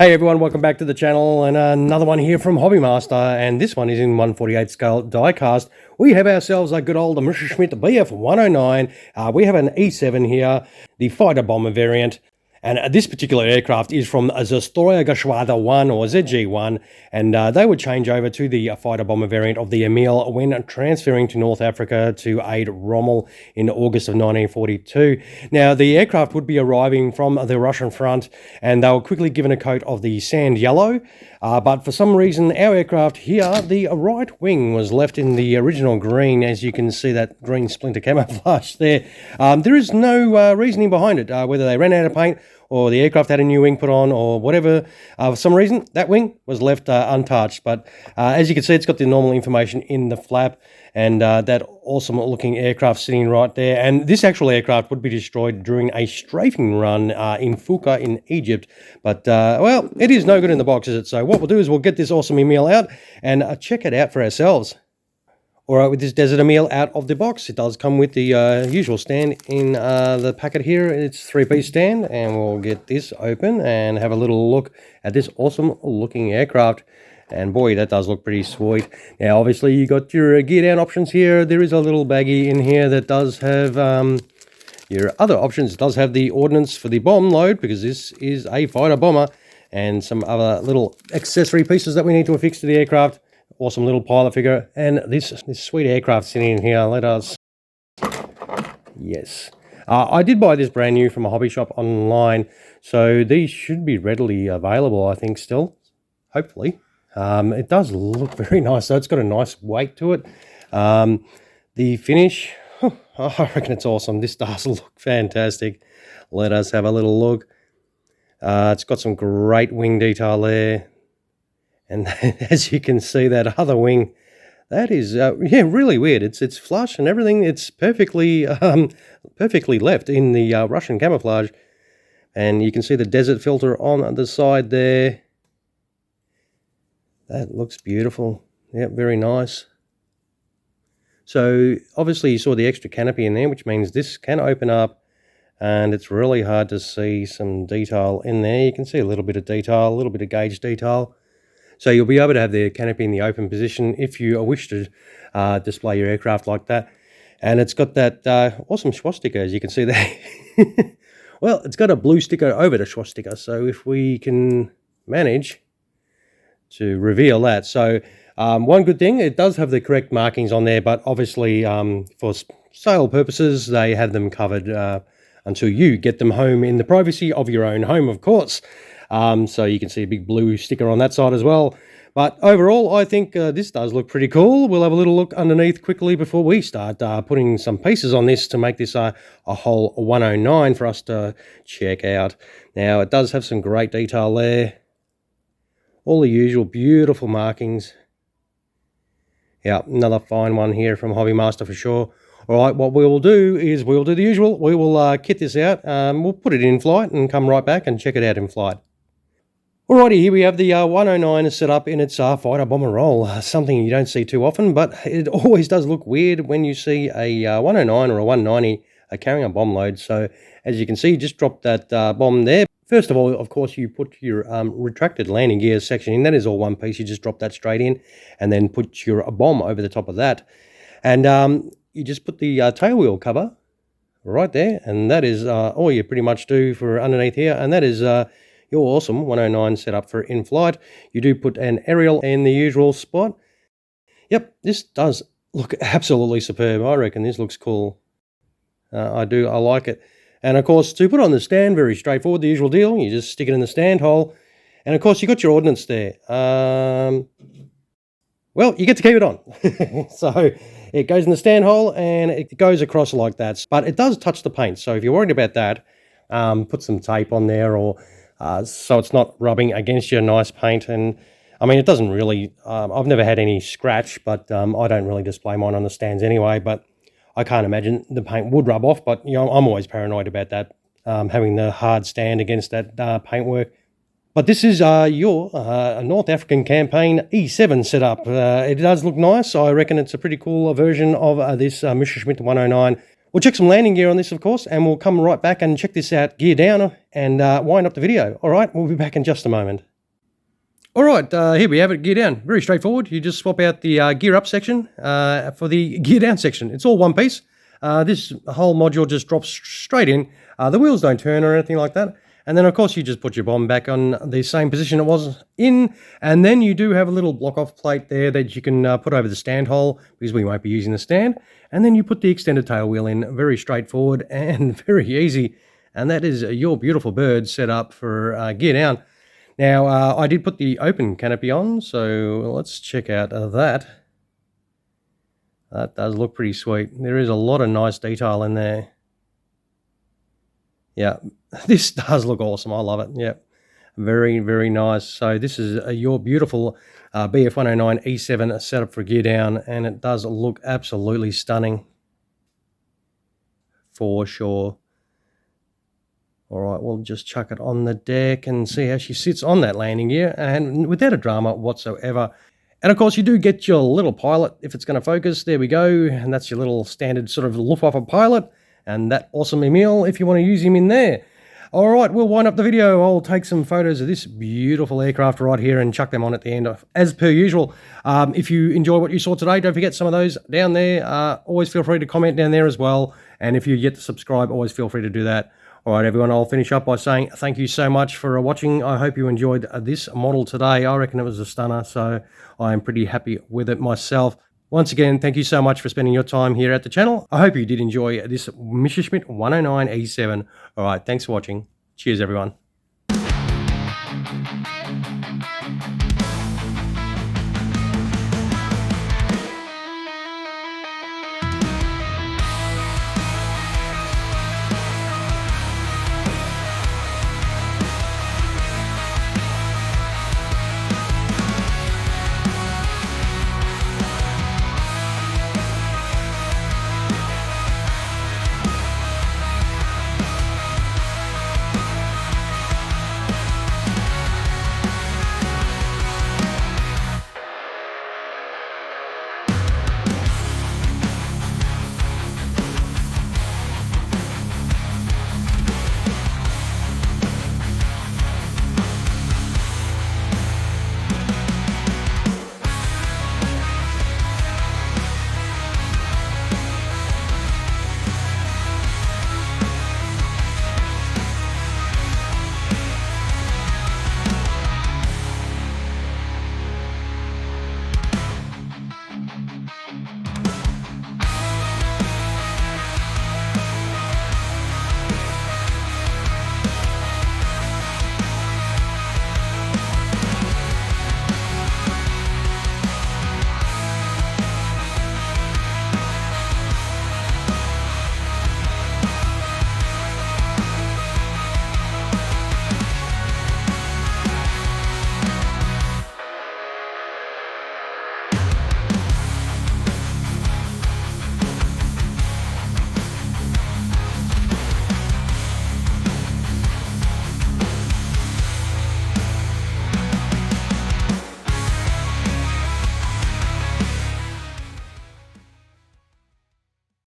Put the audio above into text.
Hey everyone, welcome back to the channel, and another one here from Hobbymaster, and this one is in 1/48 scale diecast. We have ourselves a good old Messerschmitt Bf-109. We have an E7 here, the fighter bomber variant, and this particular aircraft is from Zestroyergeschwader 1 or ZG1, and they would change over to the fighter bomber variant of the Emil when transferring to North Africa to aid Rommel in August of 1942. Now, the aircraft would be arriving from the Russian front, and they were quickly given a coat of the sand yellow, but for some reason our aircraft here, the right wing, was left in the original green. As you can see, that green splinter camouflage there. There is no reasoning behind it, whether they ran out of paint or the aircraft had a new wing put on or whatever. For some reason, that wing was left untouched. But as you can see, it's got the normal information in the flap, and that awesome looking aircraft sitting right there. And this actual aircraft would be destroyed during a strafing run in Fuka in Egypt. But, well, it is no good in the box, is it? So what we'll do is we'll get this awesome Emil out and check it out for ourselves. Alright, with this Desert Emil out of the box, it does come with the usual stand in the packet here. It's 3-piece stand, and we'll get this open and have a little look at this awesome looking aircraft. And boy, that does look pretty sweet. Now, obviously, you got your gear down options here. There is a little baggie in here that does have your other options. It does have the ordnance for the bomb load, because this is a fighter bomber, and some other little accessory pieces that we need to affix to the aircraft. Awesome little pilot figure, and this sweet aircraft sitting in here. Let us... Yes. I did buy this brand new from a hobby shop online, so these should be readily available, I think, still. Hopefully. It does look very nice, so it's got a nice weight to it. The finish, I reckon it's awesome. This does look fantastic. Let us have a little look. It's got some great wing detail there. And as you can see, that other wing, that is, yeah, really weird. It's flush and everything. It's perfectly left in the Russian camouflage. And you can see the desert filter on the side there. That looks beautiful. Yep, very nice. So obviously you saw the extra canopy in there, which means this can open up, and it's really hard to see some detail in there. You can see a little bit of detail, a little bit of gauge detail. So you'll be able to have the canopy in the open position if you wish to display your aircraft like that. And it's got that awesome swastika, as you can see there. Well, it's got a blue sticker over the swastika, so if we can manage to reveal that. So one good thing, it does have the correct markings on there, but obviously for sale purposes, they have them covered until you get them home in the privacy of your own home, of course. So you can see a big blue sticker on that side as well. But overall, I think this does look pretty cool. We'll have a little look underneath quickly before we start putting some pieces on this to make this a whole 109 for us to check out. Now, it does have some great detail there. All the usual beautiful markings. Yeah, another fine one here from Hobbymaster for sure. All right, what we will do is we'll do the usual. We will kit this out. We'll put it in flight and come right back and check it out in flight. Alrighty, here we have the 109 set up in its fighter bomber role. Something you don't see too often, but it always does look weird when you see a 109 or a 190 carrying a bomb load. So as you can see, just drop that bomb there. First of all, of course, you put your retracted landing gear section in. That is all one piece. You just drop that straight in and then put your bomb over the top of that. And you just put the tail wheel cover right there. And that is all you pretty much do for underneath here. And that is your awesome 109 setup for in-flight. You do put an aerial in the usual spot. Yep, this does look absolutely superb. I reckon this looks cool. I like it. And of course, to put on the stand, very straightforward, the usual deal. You just stick it in the stand hole. And of course, you got your ordnance there. Well, you get to keep it on. So it goes in the stand hole and it goes across like that. But it does touch the paint. So if you're worried about that, put some tape on there, or so it's not rubbing against your nice paint. And I mean, it doesn't really, I've never had any scratch, but I don't really display mine on the stands anyway. But I can't imagine the paint would rub off, but you know, I'm always paranoid about that, having the hard stand against that paintwork. But this is your North African campaign E7 setup. It does look nice. I reckon it's a pretty cool version of this Messerschmitt 109. We'll check some landing gear on this, of course, and we'll come right back and check this out gear down and wind up the video. All right, we'll be back in just a moment. All right, here we have it, gear down. Very straightforward. You just swap out the gear up section for the gear down section. It's all one piece. This whole module just drops straight in. The wheels don't turn or anything like that. And then, of course, you just put your bomb back on the same position it was in. And then you do have a little block-off plate there that you can put over the stand hole, because we won't be using the stand. And then you put the extended tail wheel in. Very straightforward and very easy. And that is your beautiful bird set up for gear down. Now, I did put the open canopy on, so let's check out that. That does look pretty sweet. There is a lot of nice detail in there. Yeah, this does look awesome. I love it. Yeah, very, very nice. So this is your beautiful Bf-109 E7 setup for gear down, and it does look absolutely stunning for sure. All right, we'll just chuck it on the deck and see how she sits on that landing gear, and without a drama whatsoever. And of course, you do get your little pilot if it's going to focus. There we go, and that's your little standard sort of Luftwaffe pilot, and that awesome Emil if you want to use him in there. All right, we'll wind up the video. I'll take some photos of this beautiful aircraft right here and chuck them on at the end, as per usual. If you enjoy what you saw today, don't forget some of those down there. Always feel free to comment down there as well. And if you yet to subscribe, always feel free to do that. All right, everyone, I'll finish up by saying thank you so much for watching. I hope you enjoyed this model today. I reckon it was a stunner, so I am pretty happy with it myself. Once again, thank you so much for spending your time here at the channel. I hope you did enjoy this Messerschmitt 109E-7. All right, thanks for watching. Cheers, everyone.